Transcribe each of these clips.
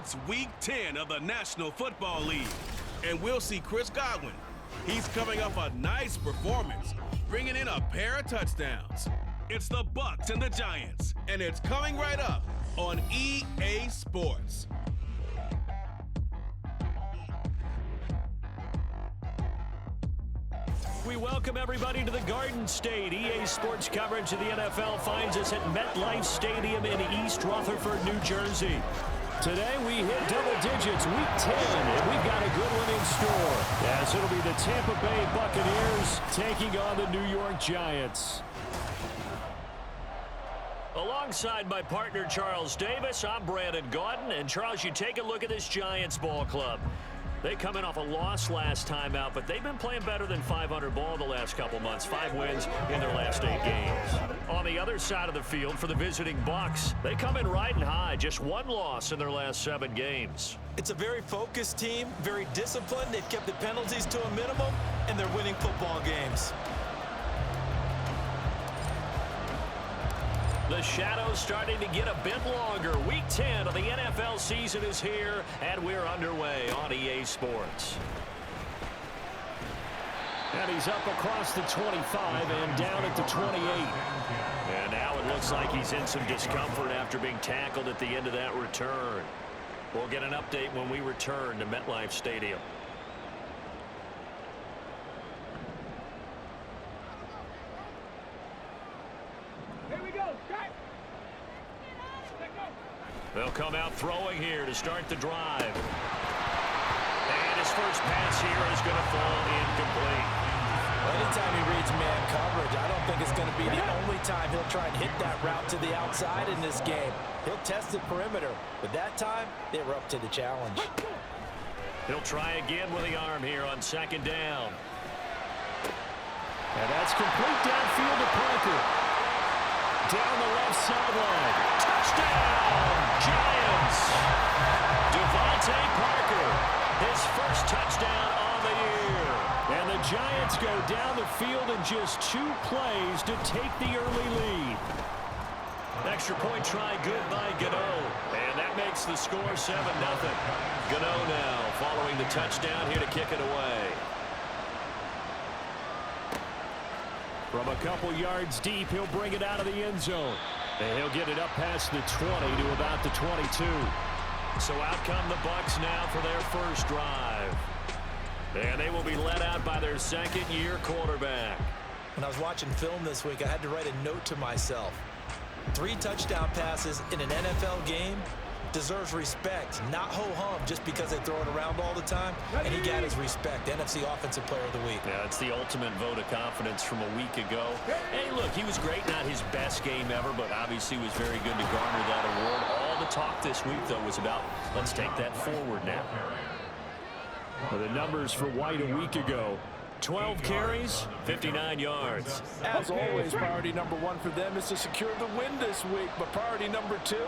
It's Week 10 of the National Football League, and we'll see Chris Godwin. He's coming off a nice performance, bringing in a pair of touchdowns. It's the Bucs and the Giants, and it's coming right up on EA Sports. We welcome everybody to the Garden State. EA Sports coverage of the NFL finds us at MetLife Stadium in East Rutherford, New Jersey. Today we hit double digits, Week 10, and we've got a good one in store, as it'll be the Tampa Bay Buccaneers taking on the New York Giants. Alongside my partner Charles Davis, I'm Brandon Gaudin, and Charles, you take a look at this Giants ball club. They come in off a loss last time out, but they've been playing better than 500 ball the last couple months. 5 wins in their last 8 games. On the other side of the field for the visiting Bucs, they come in riding high, just 1 loss in their last 7 games. It's a very focused team, very disciplined. They've kept the penalties to a minimum, and they're winning football games. The shadow's starting to get a bit longer. Week 10 of the NFL season is here, and we're underway on EA Sports. And he's up across the 25 and down at the 28. And now it looks like he's in some discomfort after being tackled at the end of that return. We'll get an update when we return to MetLife Stadium. They'll come out throwing here to start the drive. And his first pass here is going to fall incomplete. Anytime he reads man coverage, I don't think it's going to be the only time he'll try and hit that route to the outside in this game. He'll test the perimeter, but that time they were up to the challenge. He'll try again with the arm here on 2nd down. And that's complete downfield to Parker. Down the left sideline. Touchdown, Giants! Devontae Parker, his first touchdown on the year. And the Giants go down the field in just 2 plays to take the early lead. Extra point try good by Gano. And that makes the score 7-0. Gano now following the touchdown here to kick it away. From a couple yards deep, he'll bring it out of the end zone. And he'll get it up past the 20 to about the 22. So out come the Bucs now for their first drive. And they will be led out by their 2nd-year quarterback. When I was watching film this week, I had to write a note to myself. 3 touchdown passes in an NFL game deserves respect, not ho-hum just because they throw it around all the time. And he got his respect, NFC Offensive Player of the Week. Yeah, it's the ultimate vote of confidence from a week ago. Hey, look, he was great, not his best game ever, but obviously was very good to garner that award. All the talk this week, though, was about let's take that forward now. Well, the numbers for White a week ago. 12 carries, 59 yards. As always, priority number 1 for them is to secure the win this week. But priority number 2,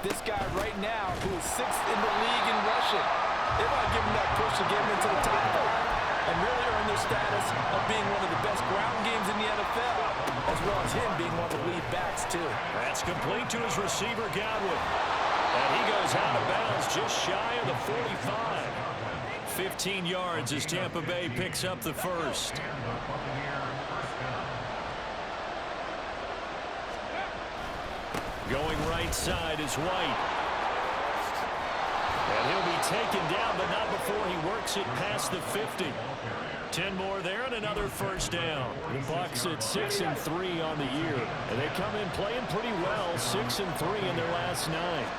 this guy right now, who is 6th in the league in rushing. They might give him that push to get him into the top 5 and really earn their status of being one of the best ground games in the NFL, as well as him being one of the lead backs, too. That's complete to his receiver, Godwin. And he goes out of bounds just shy of the 45. 15 yards as Tampa Bay picks up the first. Going right side is White. And he'll be taken down, but not before he works it past the 50. 10 more there and another first down. The Bucs at 6-3 on the year. And they come in playing pretty well, 6-3 in their last 9.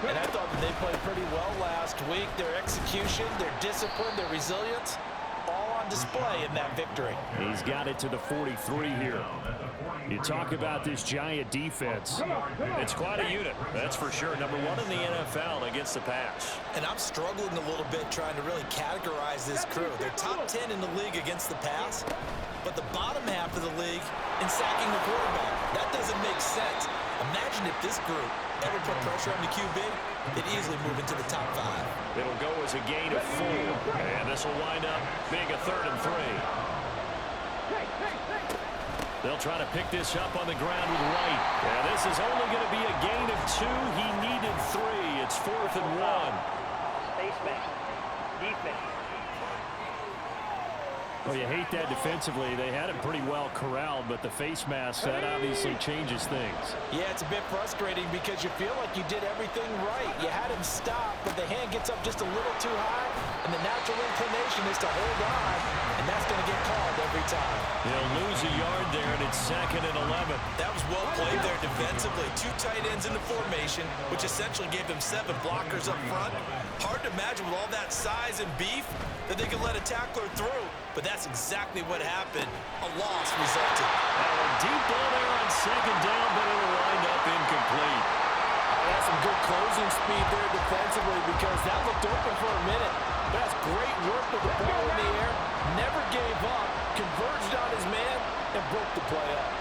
And I thought that they played pretty well last week. Their execution, their discipline, their resilience, all on display in that victory. He's got it to the 43 here. You talk about this Giant defense. It's quite a unit, that's for sure. Number 1 in the NFL against the pass. And I'm struggling a little bit trying to really categorize this crew. They're top 10 in the league against the pass, but the bottom half of the league in sacking the quarterback. That doesn't make sense. Imagine if this group ever put pressure on the QB, they'd easily move into the top 5. It'll go as a gain of 4, and this will wind up being a 3rd and 3. They'll try to pick this up on the ground with White. Yeah, this is only going to be a gain of 2. He needed 3. It's 4th and 1. Well, you hate that defensively. They had him pretty well corralled, but the face mask, that obviously changes things. Yeah, it's a bit frustrating because you feel like you did everything right. You had him stop, but the hand gets up just a little too high, and the natural inclination is to hold on, and that's going to get called every time. They'll lose a yard there, and it's 2nd and 11. That was well played there defensively. 2 tight ends in the formation, which essentially gave them 7 blockers up front. Hard to imagine with all that size and beef that they could let a tackler through, but that's exactly what happened. A loss resulted. A deep ball there on 2nd down, but it'll wind up incomplete. That's some good closing speed there defensively because that looked open for a minute. That's great work with the ball in the air. Never gave up, converged on his man, and broke the play up.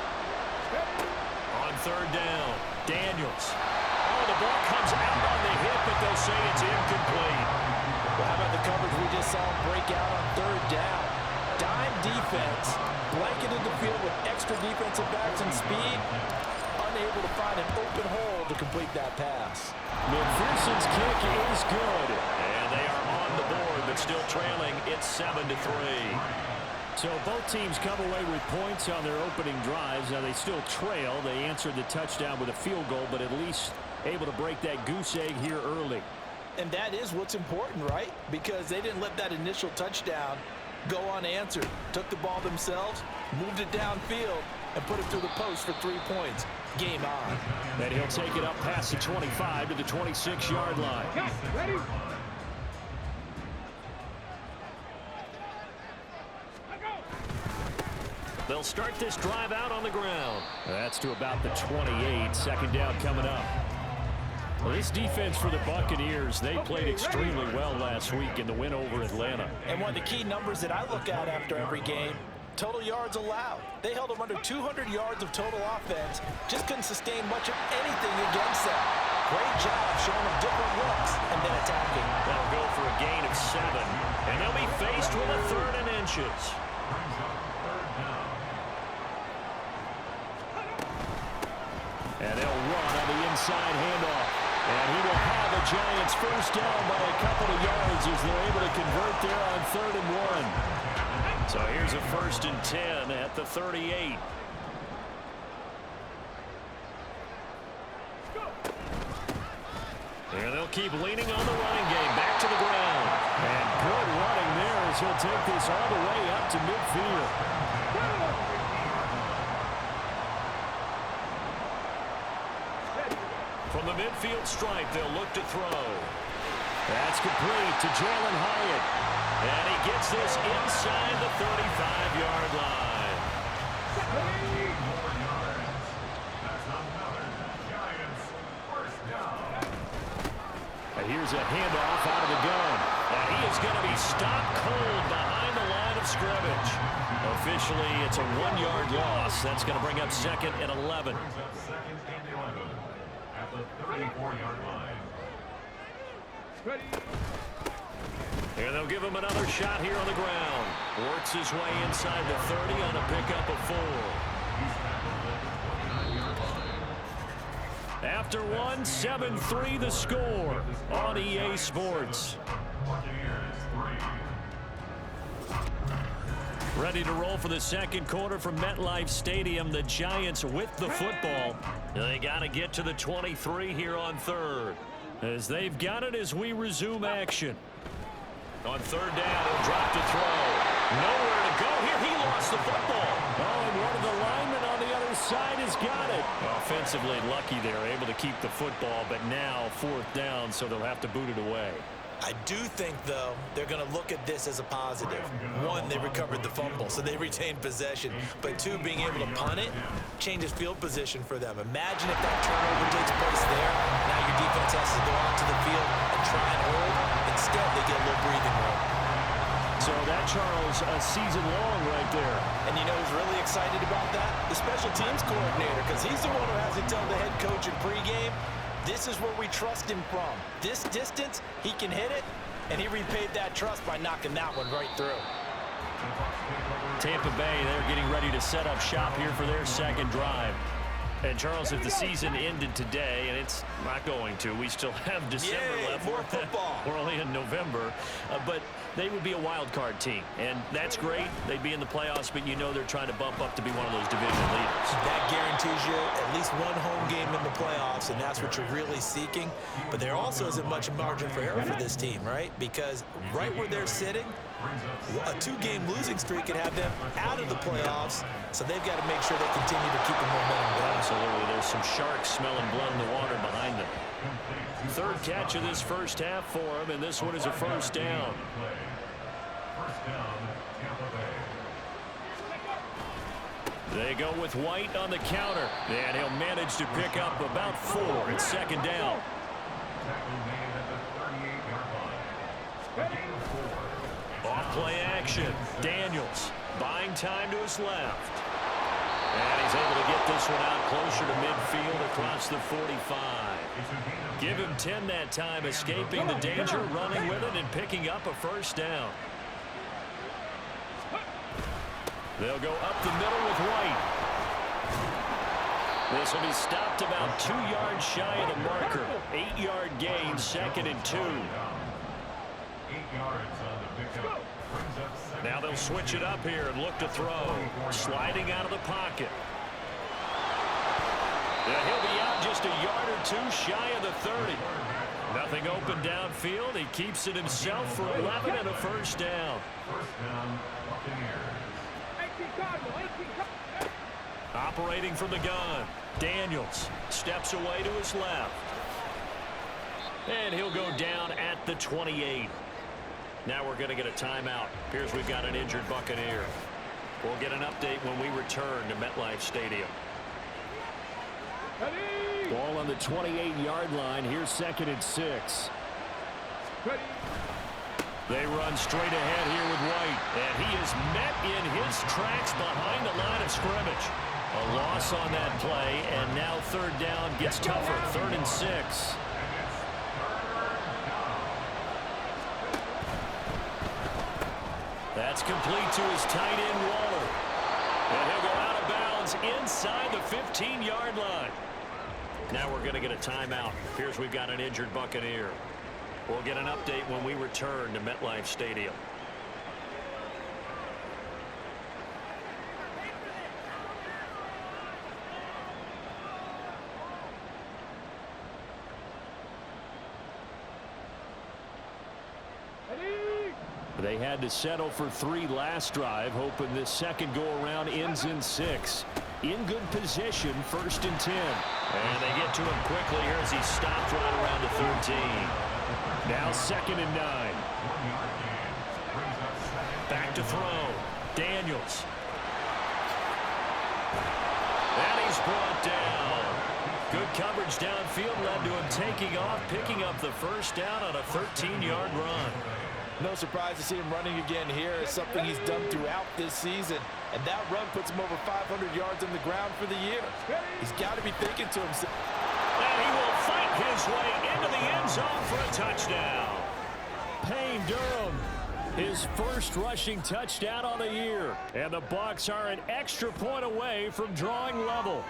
On 3rd down, Daniels. Oh, the ball comes out on the hit, but they'll say it's incomplete. Well, how about the coverage we just saw him break out on 3rd down? Dime defense, blanketed the field with extra defensive backs and speed, unable to find an open hole to complete that pass. McPherson's kick is good. And they are on the board, but still trailing. It's 7-3. So both teams come away with points on their opening drives. Now they still trail. They answered the touchdown with a field goal, but at least able to break that goose egg here early. And that is what's important, right? Because they didn't let that initial touchdown go unanswered. Took the ball themselves, moved it downfield, and put it through the post for 3 points. Game on. And he'll take it up past the 25 to the 26-yard line. Ready? They'll start this drive out on the ground. That's to about the 28. 2nd down coming up. Well, this defense for the Buccaneers, they played extremely well last week in the win over Atlanta. And one of the key numbers that I look at after every game, total yards allowed. They held them under 200 yards of total offense. Just couldn't sustain much of anything against them. Great job showing them different looks and then attacking. They'll go for a gain of 7. And they'll be faced with a 3rd and inches. And they'll run on the inside handoff. And he will have the Giants first down by a couple of yards as they're able to convert there on 3rd and 1. So here's a 1st and 10 at the 38. And they'll keep leaning on the running game. Back to the ground. And good running there as he'll take this all the way up to midfield. From the midfield stripe, they'll look to throw. That's complete to Jalen Hyatt. And he gets this inside the 35-yard line. And here's a handoff out of the gun. And he is going to be stopped cold behind the line of scrimmage. Officially, it's a 1-yard loss. That's going to bring up 2nd and 11. At the 34-yard line. Ready? And they'll give him another shot here on the ground. Works his way inside the 30 on a pickup of 4. After 1, 7-3 the score on EA Sports. Ready to roll for the 2nd quarter from MetLife Stadium. The Giants with the football. They got to get to the 23 here on 3rd. As they've got it as we resume action. On 3rd down, he'll drop to throw. Nowhere to go here. He lost the football. Oh, and one of the linemen on the other side has got it. Offensively lucky they're able to keep the football, but now 4th down, so they'll have to boot it away. I do think, though, they're going to look at this as a positive. 1, they recovered the fumble, so they retained possession. But 2, being able to punt it changes field position for them. Imagine if that turnover takes place there. Now your defense has to go onto the field and try and hold. Instead, they get a little breathing room. So that, Charles, a season long right there. And you know who's really excited about that? The special teams coordinator, because he's the one who has to tell the head coach in pregame, this is where we trust him from. This distance, he can hit it, and he repaid that trust by knocking that one right through. Tampa Bay, they're getting ready to set up shop here for their 2nd drive. And, Charles, if the season ended today, and it's not going to, we still have December left. More football. We're only in November. But they would be a wild card team, and that's great. They'd be in the playoffs, but you know they're trying to bump up to be one of those division leaders. That guarantees you at least one home game in the playoffs, and that's what you're really seeking. But there also isn't much margin for error for this team, right? Because right where they're sitting, a two-game losing streak could have them out of the playoffs, so they've got to make sure they continue to keep the momentum going. Absolutely. There's some sharks smelling blood in the water behind them. Third catch of this first half for him, and this one is a first down. They go with White on the counter, and he'll manage to pick up about 4. It's second down. Off play action. Daniels buying time to his left. And he's able to get this one out closer to midfield across the 45. Give him 10 that time, escaping the danger, running with it, and picking up a first down. They'll go up the middle with White. This will be stopped about 2 yards shy of the marker. 8-yard gain, second and 2. 8 yards on the pickup. Now they'll switch it up here and look to throw. Sliding out of the pocket. And he'll be out just a yard or 2 shy of the 30. Nothing open downfield. He keeps it himself for 11 and a first down. First down, Buccaneers. Operating from the gun. Daniels steps away to his left. And he'll go down at the 28. Now we're going to get a timeout. Appears we've got an injured Buccaneer. We'll get an update when we return to MetLife Stadium. Ball on the 28-yard line. Here's second and 6. They run straight ahead here with White. And he is met in his tracks behind the line of scrimmage. A loss on that play, and now third down gets tougher. 3rd and 6. That's complete to his tight end, Waller. And he'll go out of bounds inside the 15-yard line. Now we're going to get a timeout. Appears we've got an injured Buccaneer. We'll get an update when we return to MetLife Stadium. They had to settle for 3 last drive, hoping this second go-around ends in 6. In good position, 1st and 10. And they get to him quickly here as he stopped right around the 13. Now 2nd and 9. Back to throw. Daniels. And he's brought down. Good coverage downfield led to him taking off, picking up the first down on a 13-yard run. No surprise to see him running again here. It's something he's done throughout this season. And that run puts him over 500 yards on the ground for the year. He's got to be thinking to himself. And he will fight his way into the end zone for a touchdown. Payne Durham, his first rushing touchdown on the year. And the Bucs are an extra point away from drawing level.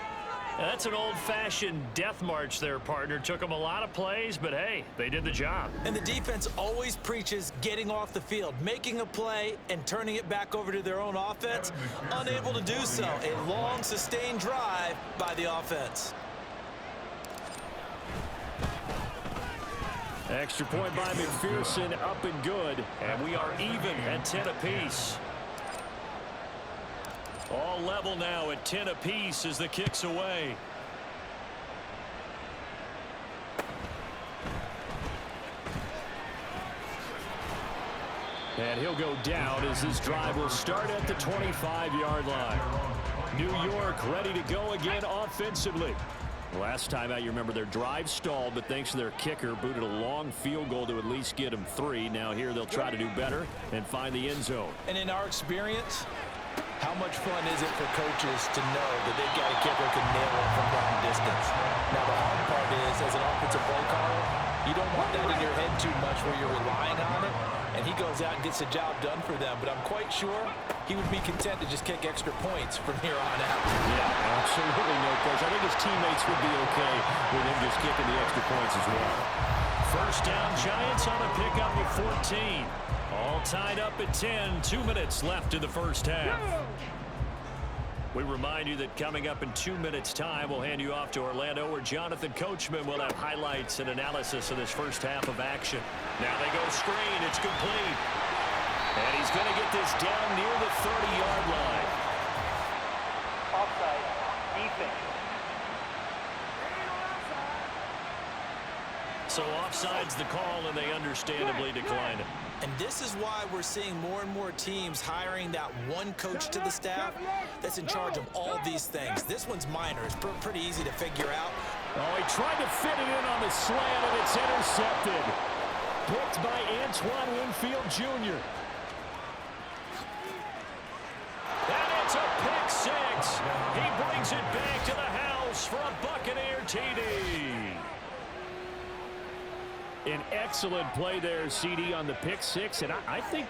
That's an old-fashioned death march there, partner. Took them a lot of plays, but hey, they did the job. And the defense always preaches getting off the field, making a play, and turning it back over to their own offense. Unable to do so. A long, sustained drive by the offense. Extra point by McPherson, up and good. And we are even at 10 apiece. All level now at 10 apiece as the kick's away. And he'll go down as this drive will start at the 25-yard line. New York ready to go again offensively. Last time out, you remember their drive stalled, but thanks to their kicker, booted a long field goal to at least get them 3. Now here they'll try to do better and find the end zone. And in our experience, how much fun is it for coaches to know that they've got a kicker who can nail it from long distance? Now, the hard part is, as an offensive play caller, you don't want that in your head too much where you're relying on it. and he goes out and gets the job done for them. But I'm quite sure he would be content to just kick extra points from here on out. Yeah, absolutely no question. I think his teammates would be okay with him just kicking the extra points as well. First down, Giants on a pickup of 14. All tied up at 10. 2 minutes left in the first half. We remind you that coming up in 2 minutes' time, we'll hand you off to Orlando, where Jonathan Coachman will have highlights and analysis of this first half of action. Now they go screen. It's complete. And he's going to get this down near the 30-yard line. Offside, defense. So offside's the call, and they understandably decline it. And this is why we're seeing more and more teams hiring that one coach to the staff that's in charge of all these things. This one's minor. It's pretty easy to figure out. Oh, he tried to fit it in on the slant, and it's intercepted. Picked by Antoine Winfield Jr. And it's a pick six. He brings it back to the house for a Buccaneer TD. An excellent play there, CD, on the pick six. And I think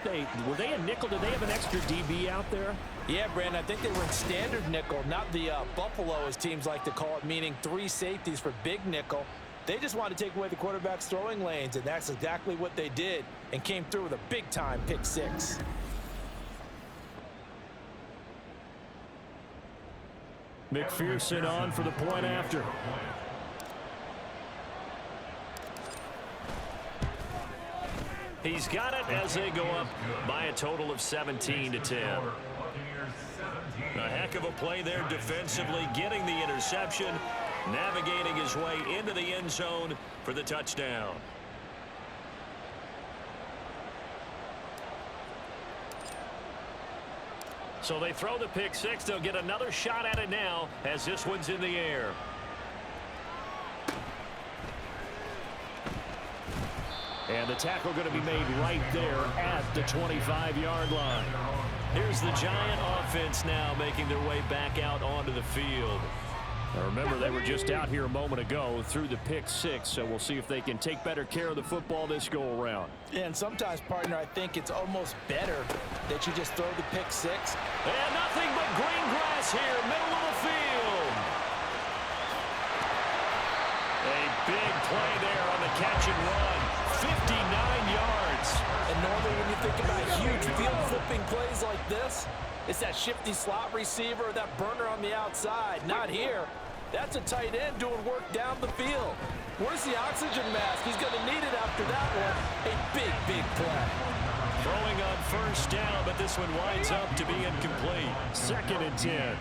were they a nickel? Did they have an extra DB out there? Yeah, Brandon, I think they were in standard nickel, not the Buffalo, as teams like to call it, meaning 3 safeties for big nickel. They just wanted to take away the quarterback's throwing lanes, and that's exactly what they did, and came through with a big-time pick six. McPherson on for the point after. He's got it as they go up by a total of 17-10. A heck of a play there defensively, getting the interception, navigating his way into the end zone for the touchdown. So they throw the pick six. They'll get another shot at it now as this one's in the air. And the tackle going to be made right there at the 25-yard line. Here's the Giant offense now making their way back out onto the field. Now remember, they were just out here a moment ago through the pick six, so we'll see if they can take better care of the football this go-around. Yeah, and sometimes, partner, I think it's almost better that you just throw the pick six. And nothing but green grass here, middle of the field. A big play there on the catch and run. 59 yards. And normally when you think about huge field flipping plays like this, it's that shifty slot receiver, that burner on the outside. Not here. That's a tight end doing work down the field. Where's the oxygen mask? He's going to need it after that one. A big, big play. Throwing on first down, but this one winds up to be incomplete. 2nd and 10.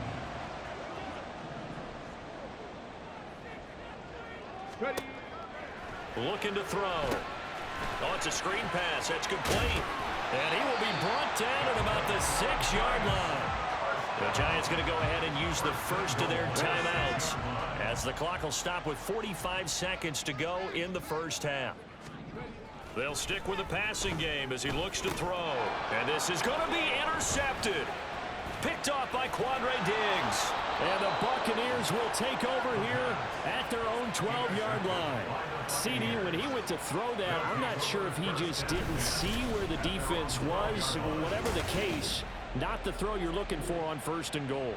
Looking to throw. Oh, it's a screen pass. That's complete. And he will be brought down at about the 6-yard line. The Giants going to go ahead and use the first of their timeouts as the clock will stop with 45 seconds to go in the first half. They'll stick with the passing game as he looks to throw. And this is going to be intercepted. Picked off by Quandre Diggs. And the Buccaneers will take over here at their own 12-yard line. CD, when he went to throw that, I'm not sure if he just didn't see where the defense was. Whatever the case, not the throw you're looking for on 1st and goal.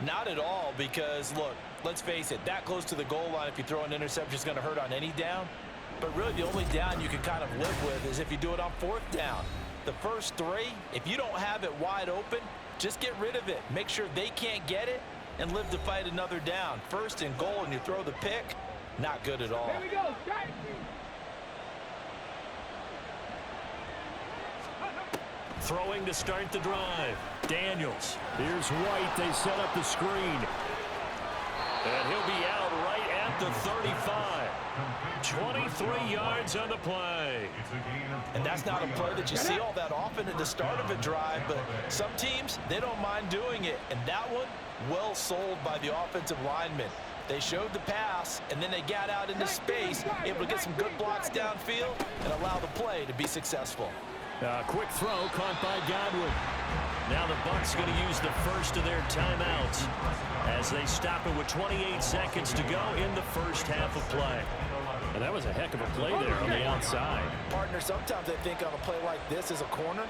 Not at all, because, look, let's face it, that close to the goal line, if you throw an interception, is going to hurt on any down. But really, the only down you can kind of live with is if you do it on 4th down. The first 3, if you don't have it wide open, just get rid of it. Make sure they can't get it and live to fight another down. 1st and goal, and you throw the pick, not good at all. Here we go. Throwing to start the drive. Daniels. Here's White. They set up the screen. And he'll be out right at the 35. 23 yards on the play. And that's not a play that you see all that often at the start of a drive, but some teams, they don't mind doing it. And that one, well sold by the offensive lineman. They showed the pass, and then they got out into space, able to get some good blocks downfield and allow the play to be successful. Quick throw caught by Godwin. Now the Bucs going to use the first of their timeouts as they stop it with 28 seconds to go in the first half of play. And that was a heck of a play there on the outside. Partner, sometimes I think on a play like this as a corner,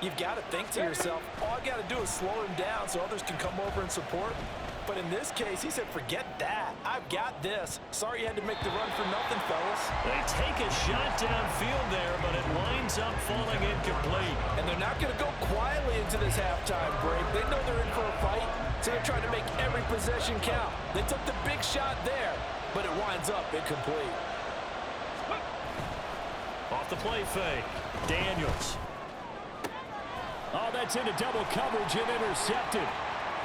you've got to think to yourself, all I got to do is slow him down so others can come over and support. But in this case, he said, forget that. I've got this. Sorry you had to make the run for nothing, fellas. They take a shot downfield there, but it winds up falling incomplete. And they're not going to go quietly into this halftime break. They know they're in for a fight, so they're trying to make every possession count. They took the big shot there, but it winds up incomplete. Off the play fake, Daniels. Oh, that's into double coverage and intercepted.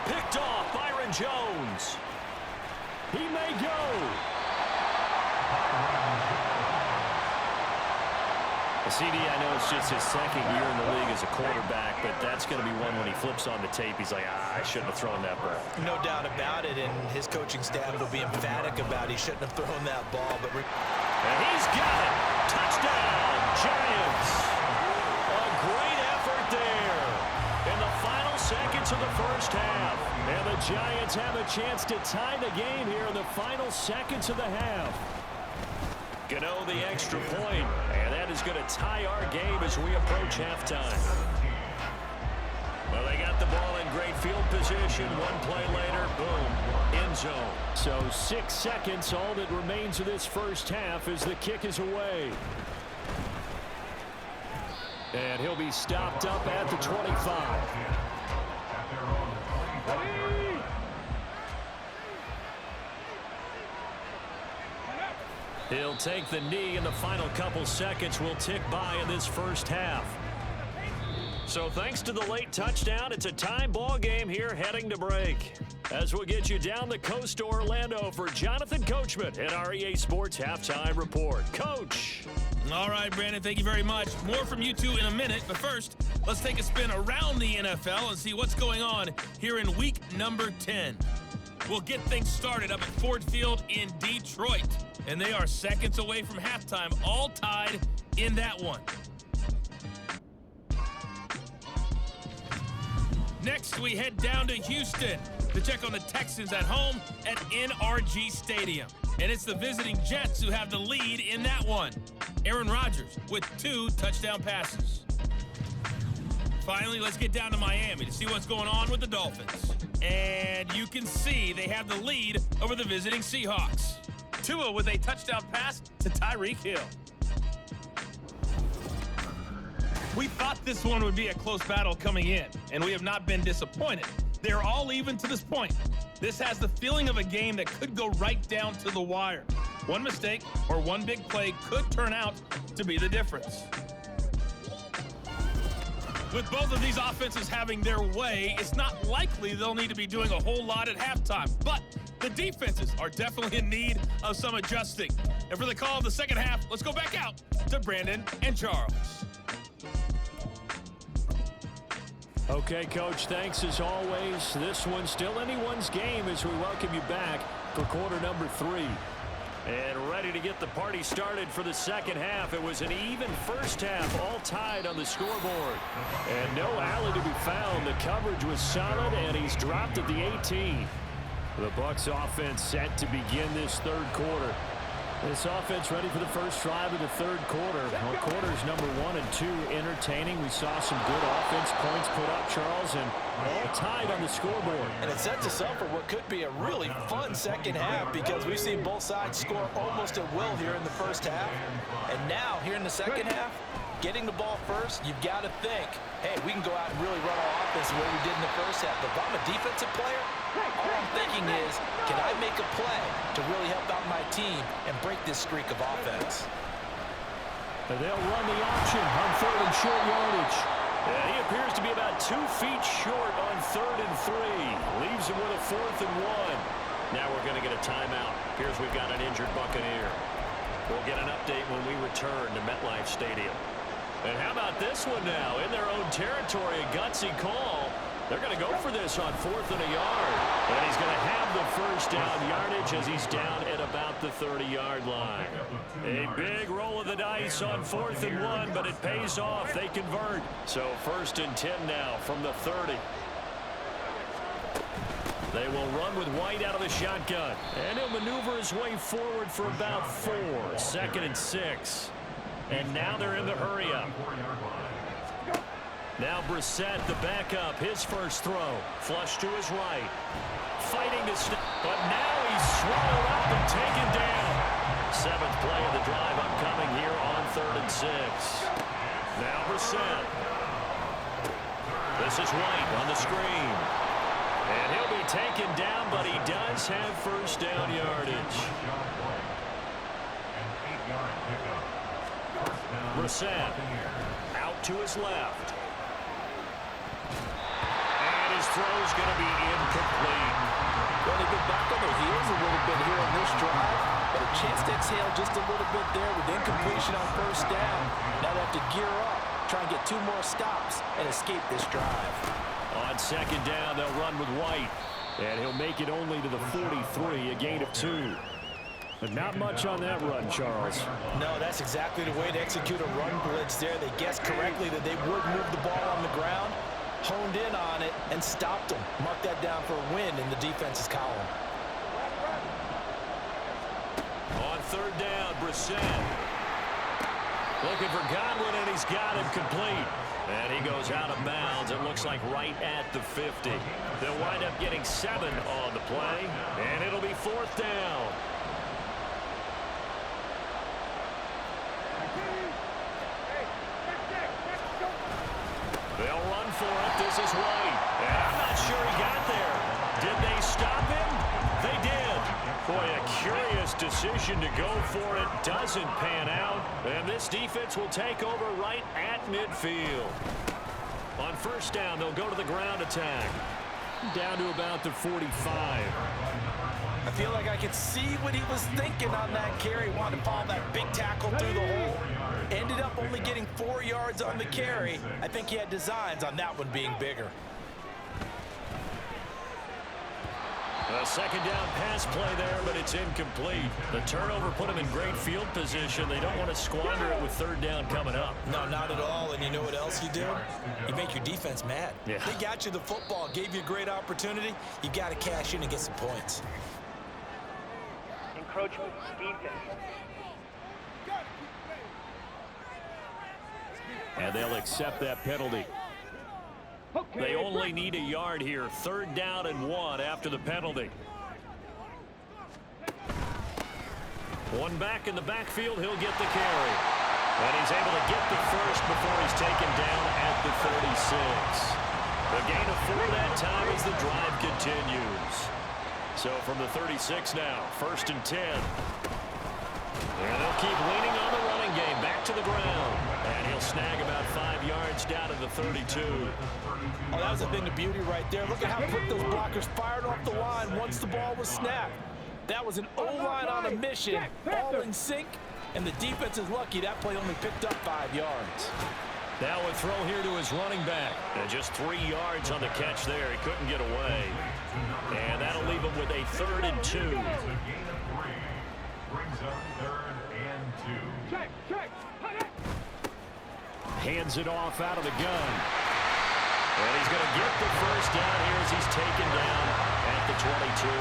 Picked off, Byron Jones. He may go. CD, I know it's just his second year in the league as a quarterback, but that's going to be one when he flips on the tape. He's like, I shouldn't have thrown that ball. No doubt about it, and his coaching staff will be emphatic about he shouldn't have thrown that ball. But and he's got it. Touchdown, Giants. A great effort there in the final seconds of the first half. And the Giants have a chance to tie the game here in the final seconds of the half. Gano the extra point, and that is going to tie our game as we approach halftime. Well, they got the ball in great field position. One play later, boom, end zone. So 6 seconds, all that remains of this first half as the kick is away. And he'll be stopped up at the 25. He'll take the knee, and the final couple seconds will tick by in this first half. So thanks to the late touchdown, it's a time ball game here heading to break. As we'll get you down the coast to Orlando for Jonathan Coachman at our EA Sports Halftime Report. Coach. All right, Brandon, thank you very much. More from you two in a minute, but first, let's take a spin around the NFL and see what's going on here in week number 10. We'll get things started up at Ford Field in Detroit, and they are seconds away from halftime, all tied in that one. Next, we head down to Houston to check on the Texans at home at NRG Stadium. And it's the visiting Jets who have the lead in that one. Aaron Rodgers with 2 touchdown passes. Finally, let's get down to Miami to see what's going on with the Dolphins. And you can see they have the lead over the visiting Seahawks. Tua with a touchdown pass to Tyreek Hill. We thought this one would be a close battle coming in, and we have not been disappointed. They're all even to this point. This has the feeling of a game that could go right down to the wire. One mistake or one big play could turn out to be the difference. With both of these offenses having their way, it's not likely they'll need to be doing a whole lot at halftime. But the defenses are definitely in need of some adjusting. And for the call of the second half, let's go back out to Brandon and Charles. Okay, Coach, thanks as always. This one's still anyone's game as we welcome you back for quarter number 3. And ready to get the party started for the second half. It was an even first half, all tied on the scoreboard. And no alley to be found. The coverage was solid, and he's dropped at the 18. The Bucs offense set to begin this third quarter. This offense ready for the first drive of the third quarter. Well, quarters number 1 and 2 entertaining. We saw some good offense points put up, Charles, and all tied on the scoreboard. And it sets us up for what could be a really fun second half because we've seen both sides score almost at will here in the first half. And now, here in the second half, getting the ball first, you've got to think, hey, we can go out and really run our offense the way we did in the first half. But if I'm a defensive player, all I'm thinking is, can I make a play to really help out my team and break this streak of offense? And they'll run the option on third and short yardage. And he appears to be about 2 feet short on third and 3. Leaves him with a 4th and 1. Now we're going to get a timeout. Appears we've got an injured Buccaneer. We'll get an update when we return to MetLife Stadium. And how about this one now? In their own territory, a gutsy call. They're going to go for this on 4th and a yard. And he's going to have the first down yardage as he's down at about the 30-yard line. A big roll of the dice on 4th and 1, but it pays off. They convert. So 1st and 10 now from the 30. They will run with White out of the shotgun. And he'll maneuver his way forward for about 4. 2nd and 6. And now they're in the hurry-up. Now Brissett, the backup, his first throw. Flush to his right. Fighting to stop, but now he's swallowed up and taken down. 7th play of the drive upcoming here on 3rd and 6. Now Brissett. This is White on the screen. And he'll be taken down, but he does have first down yardage. Brissett out to his left. And his throw's going to be incomplete. Well, they've been back on their heels a little bit here on this drive, but a chance to exhale just a little bit there with incompletion on first down. Now they have to gear up, try and get 2 more stops, and escape this drive. On 2nd down, they'll run with White. And he'll make it only to the 43, a gain of 2. But not much on that run, Charles. No, that's exactly the way to execute a run blitz there. They guessed correctly that they would move the ball on the ground, honed in on it, and stopped them. Mark that down for a win in the defense's column. On 3rd down, Brissett. Looking for Godwin, and he's got him complete. And he goes out of bounds. It looks like right at the 50. They'll wind up getting 7 on the play, and it'll be 4th down. They'll run for it. This is White. And I'm not sure he got there. Did they stop him? They did. Boy, a curious decision to go for it. Doesn't pan out. And this defense will take over right at midfield. On 1st down, they'll go to the ground attack. Down to about the 45. I feel like I could see what he was thinking on that carry. Wanted to follow that big tackle through the hole. Ended up only getting 4 yards on the carry. I think he had designs on that one being bigger. A 2nd down pass play there, but it's incomplete. The turnover put him in great field position. They don't want to squander it with 3rd down coming up. No, not at all. And you know what else you do? You make your defense mad. Yeah. They got you the football, gave you a great opportunity. You got to cash in and get some points. Encroachment defense. And they'll accept that penalty. They only need a yard here. 3rd down and 1 after the penalty. One back in the backfield. He'll get the carry. And he's able to get the first before he's taken down at the 36. The gain of 4 that time as the drive continues. So from the 36 now, 1st and 10. And they'll keep leaning on the running game. Back to the ground. And he'll snag about 5 yards down to the 32. Oh, that was a thing of beauty right there. Look at how quick those blockers fired off the line once the ball was snapped. That was an O-line on a mission, all in sync, and the defense is lucky that play only picked up 5 yards. Now a throw here to his running back. And just 3 yards on the catch there. He couldn't get away. And that'll leave him with a 3rd and 2. Brings up 3rd and 2. Hands it off out of the gun. And he's going to get the first down here as he's taken down at the 22.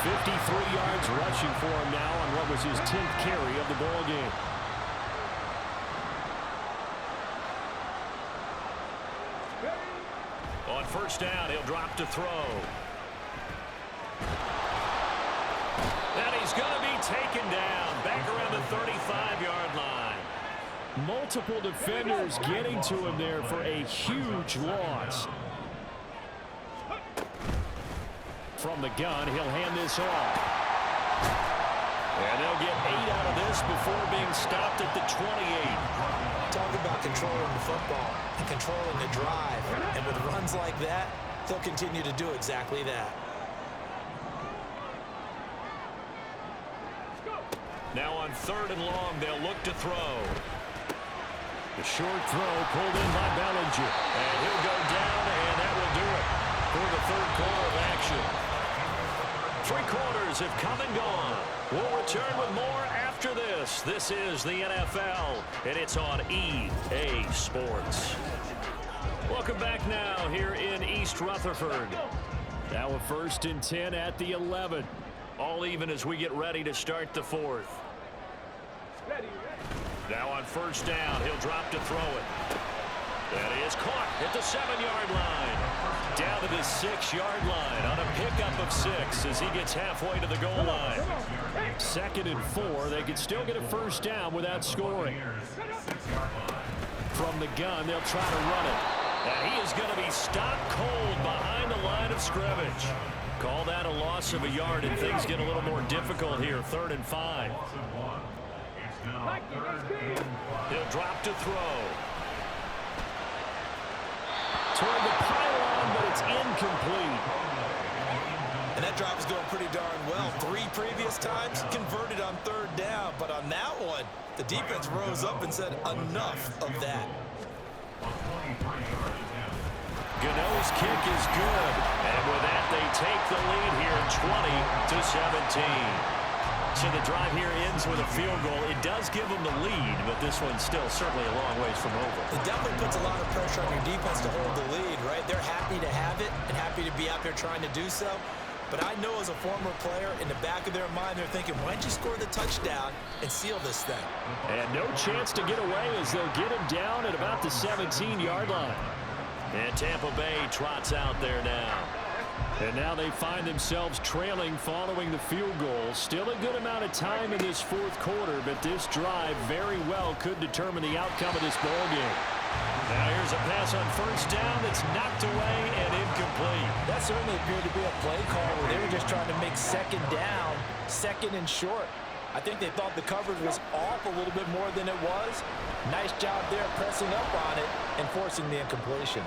53 yards rushing for him now on what was his 10th carry of the ball game. On 1st down, he'll drop to throw. And he's going to be taken down back around the 35-yard line. Multiple defenders getting to him there for a huge loss. From the gun, he'll hand this off. And they'll get 8 out of this before being stopped at the 28. Talk about controlling the football and controlling the drive. And with runs like that, they'll continue to do exactly that. Now on 3rd and long, they'll look to throw. The short throw pulled in by Bellinger. And he'll go down, and that will do it for the 3rd quarter of action. 3 quarters have come and gone. We'll return with more after this. This is the NFL, and it's on EA Sports. Welcome back now here in East Rutherford. Now a 1st and 10 at the 11. All even as we get ready to start the 4th. Now on 1st down, he'll drop to throw it. That is caught at the 7-yard line. Down to the 6-yard line on a pickup of 6 as he gets halfway to the goal line. 2nd and 4. They could still get a 1st down without scoring. From the gun, they'll try to run it. And he is going to be stopped cold behind the line of scrimmage. Call that a loss of a yard, and things get a little more difficult here. 3rd and 5. He'll drop to throw. Toward the pylon, but it's incomplete. And that drive is going pretty darn well. 3 previous times converted on 3rd down, but on that one, the defense rose up and said enough of that. Gano's kick is good, and with that, they take the lead here, 20-17. So the drive here ends with a field goal. It does give them the lead, but this one's still certainly a long ways from over. It definitely puts a lot of pressure on your defense to hold the lead, right? They're happy to have it and happy to be out there trying to do so. But I know as a former player, in the back of their mind, they're thinking, why don't you score the touchdown and seal this thing? And no chance to get away as they'll get him down at about the 17-yard line. And Tampa Bay trots out there now. And now they find themselves trailing following the field goal. Still a good amount of time in this 4th quarter, but this drive very well could determine the outcome of this ball game. Now here's a pass on 1st down that's knocked away and incomplete. That certainly appeared to be a play call where they were just trying to make 2nd down, 2nd and short. I think they thought the coverage was off a little bit more than it was. Nice job there pressing up on it and forcing the incompletion.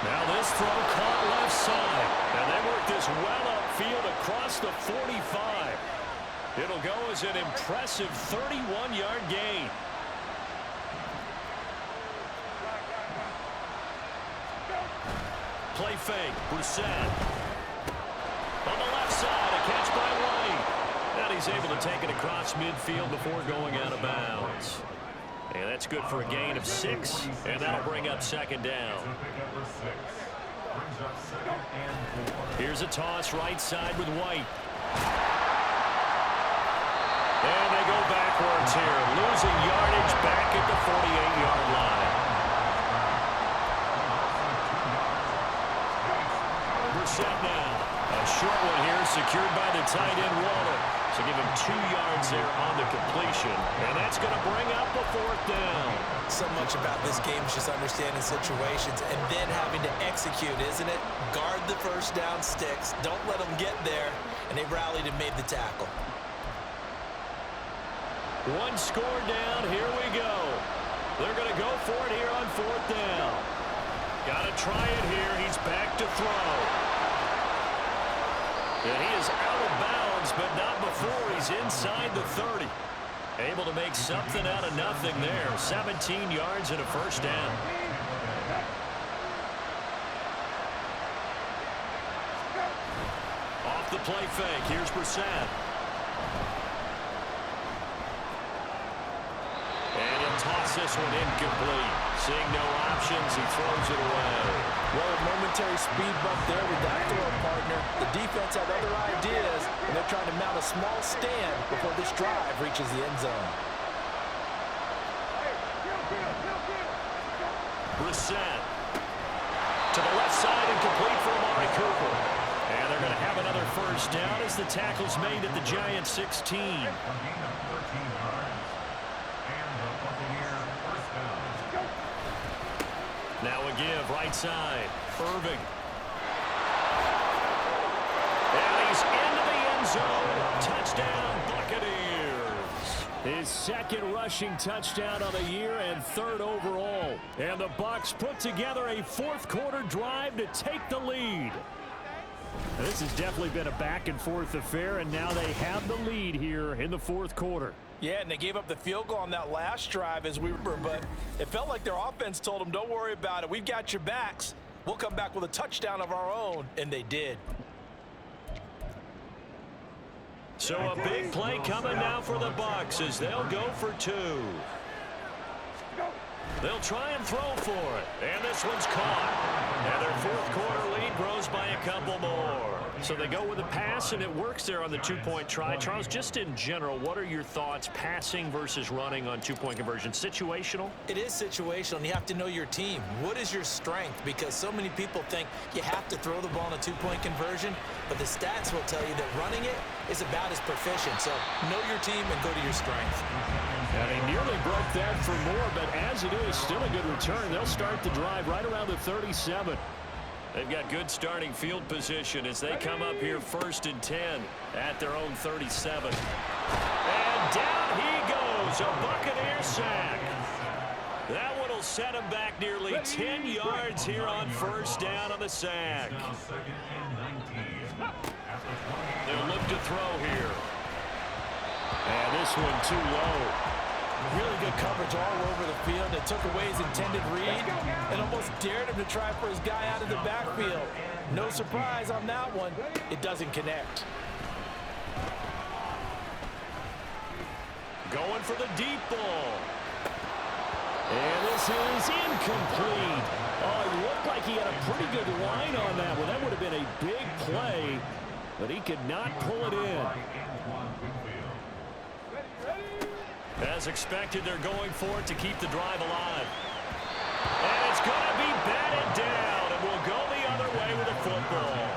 Now this throw caught left side. And they work this well upfield across the 45. It'll go as an impressive 31-yard gain. Play fake, Brissett. On the left side, a catch by White. And he's able to take it across midfield before going out of bounds. And that's good for a gain of 6, and that'll bring up 2nd down. Here's a toss right side with White. And they go backwards here, losing yardage back at the 48-yard line. Brissett now. A short one here, secured by the tight end Waller. So give him 2 yards there on the completion. And that's going to bring up a 4th down. So much about this game is just understanding situations and then having to execute, isn't it? Guard the 1st down sticks. Don't let them get there. And they rallied and made the tackle. 1 score down. Here we go. They're going to go for it here on 4th down. Got to try it here. He's back to throw. And he is out of bounds, but not before he's inside the 30. Able to make something out of nothing there. 17 yards and a 1st down. Off the play fake. Here's Brissett. And he'll toss this one incomplete. Seeing no options, he throws it away. Well, a momentary speed bump there with that throw partner. The defense had other ideas, and they're trying to mount a small stand before this drive reaches the end zone. Brissett to the left side and complete for Amari Cooper. And they're going to have another 1st down as the tackle's made at the Giants 16. Now a give, right side. Irving. And he's into the end zone. Touchdown, Buccaneers. His 2nd rushing touchdown of the year and 3rd overall. And the Bucs put together a 4th quarter drive to take the lead. Now, this has definitely been a back-and-forth affair, and now they have the lead here in the 4th quarter. Yeah, and they gave up the field goal on that last drive as we were, but it felt like their offense told them, don't worry about it. We've got your backs. We'll come back with a touchdown of our own, and they did. So a big play coming now for the Bucs as they'll go for 2. They'll try and throw for it. And this one's caught. And their fourth quarter lead grows by a couple more. So they go with a pass, and it works there on the two-point try. Charles, just in general, what are your thoughts passing versus running on two-point conversion? Situational? It is situational, and you have to know your team. What is your strength? Because so many people think you have to throw the ball in a two-point conversion, but the stats will tell you that running it is about as proficient. So know your team and go to your strength. And he nearly broke that for more, but as it is, still a good return. They'll start the drive right around the 37. They've got good starting field position as they come up here 1st and 10 at their own 37. And down he goes, a Buccaneer sack. That one will set him back nearly 10 yards here on 1st down on the sack. They'll look to throw here. And this one too low. Really good coverage all over the field. They took away his intended read and almost dared him to try for his guy out of the backfield. No surprise on that one. It doesn't connect. Going for the deep ball. And this is incomplete. Oh, it looked like he had a pretty good line on that one. That would have been a big play, but he could not pull it in. As expected, they're going for it to keep the drive alive. And it's going to be batted down, and we'll go the other way with the football.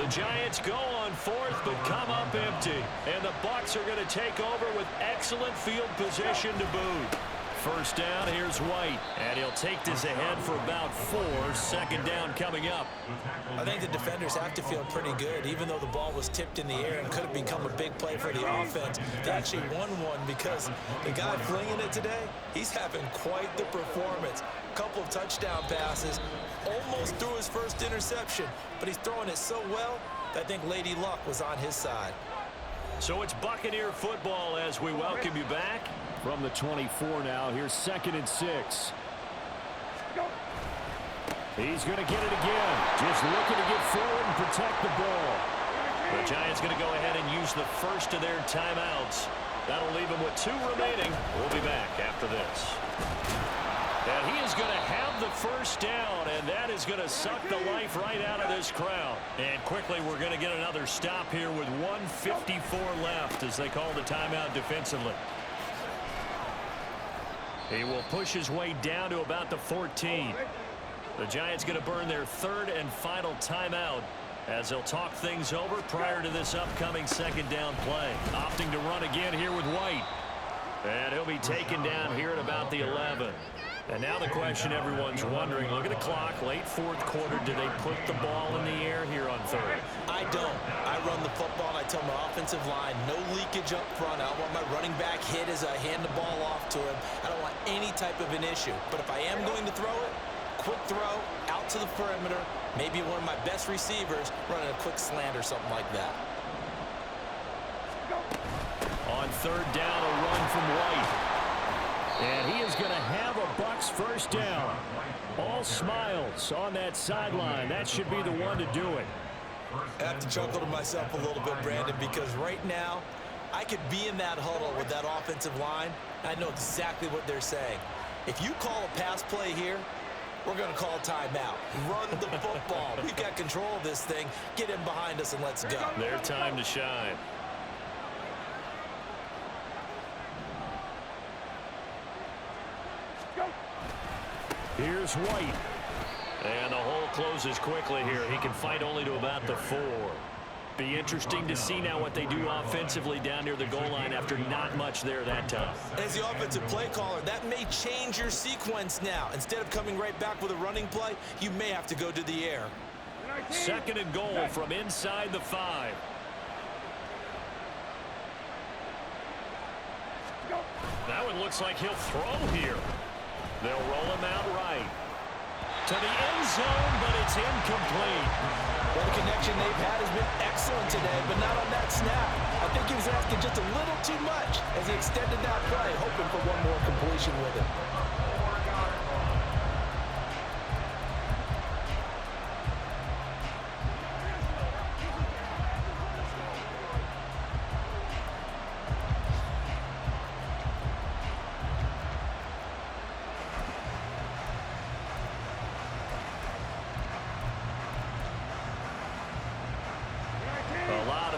The Giants go on 4th, but come up empty. And the Bucs are going to take over with excellent field position to boot. 1st down, here's White. And he'll take this ahead for about 4. 2nd down coming up. I think the defenders have to feel pretty good, even though the ball was tipped in the air and could have become a big play for the offense. They actually won one because the guy flinging it today, he's having quite the performance. A couple of touchdown passes, almost threw his first interception, but he's throwing it so well that I think Lady Luck was on his side. So it's Buccaneer football as we welcome you back. From the 24 now, here's 2nd and 6. He's going to get it again. Just looking to get forward and protect the ball. The Giants going to go ahead and use the first of their timeouts. That'll leave them with 2 remaining. We'll be back after this. And he is going to have the 1st down, and that is going to suck the life right out of this crowd. And quickly, we're going to get another stop here with 1:54 left as they call the timeout defensively. He will push his way down to about the 14. The Giants going to burn their 3rd and final timeout as they'll talk things over prior to this upcoming 2nd down play. Opting to run again here with White. And he'll be taken down here at about the 11. And now the question everyone's wondering, look at the clock, late 4th quarter, do they put the ball in the air here on 3rd? I don't. I run the football, and I tell my offensive line, no leakage up front. I don't want my running back hit as I hand the ball off to him. I don't want any type of an issue. But if I am going to throw it, quick throw, out to the perimeter, maybe one of my best receivers running a quick slant or something like that. On 3rd down, a run from White. And he is going to have a Bucs 1st down. All smiles on that sideline. That should be the one to do it. I have to chuckle to myself a little bit, Brandon, because right now I could be in that huddle with that offensive line. I know exactly what they're saying. If you call a pass play here, we're going to call timeout. Run the football. We've got control of this thing. Get in behind us and let's go. Their time to shine. Here's White. And the hole closes quickly here. He can fight only to about the 4. Be interesting to see now what they do offensively down near the goal line after not much there that time. As the offensive play caller, that may change your sequence now. Instead of coming right back with a running play, you may have to go to the air. 2nd and goal from inside the 5. That one looks like he'll throw here. They'll roll him out right. To the end zone, but it's incomplete. Well, the connection they've had has been excellent today, but not on that snap. I think he was asking just a little too much as he extended that play, hoping for one more completion with it.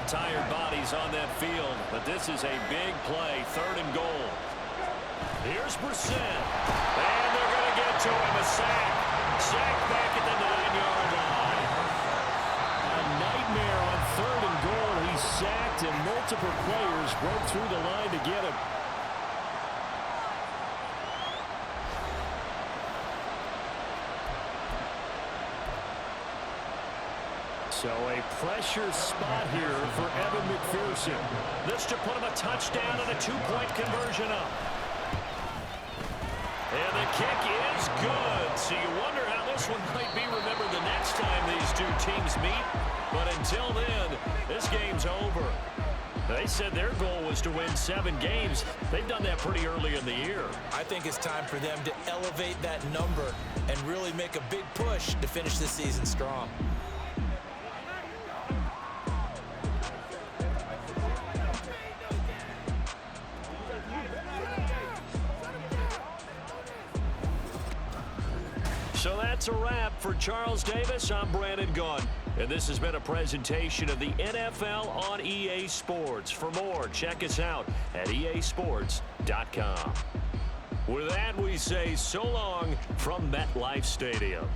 of tired bodies on that field, but this is a big play, 3rd and goal. Here's Brissett, and they're going to get to him, a sack. Sack back at the 9-yard line. A nightmare on 3rd and goal. He's sacked, and multiple players broke through the line to get him. So a pressure spot here for Evan McPherson. This to put him a touchdown and a 2-point conversion up. And the kick is good. So you wonder how this one might be remembered the next time these two teams meet. But until then, this game's over. They said their goal was to win 7 games. They've done that pretty early in the year. I think it's time for them to elevate that number and really make a big push to finish this season strong. So that's a wrap for Charles Davis. I'm Brandon Gunn. And this has been a presentation of the NFL on EA Sports. For more, check us out at easports.com. With that, we say so long from MetLife Stadium.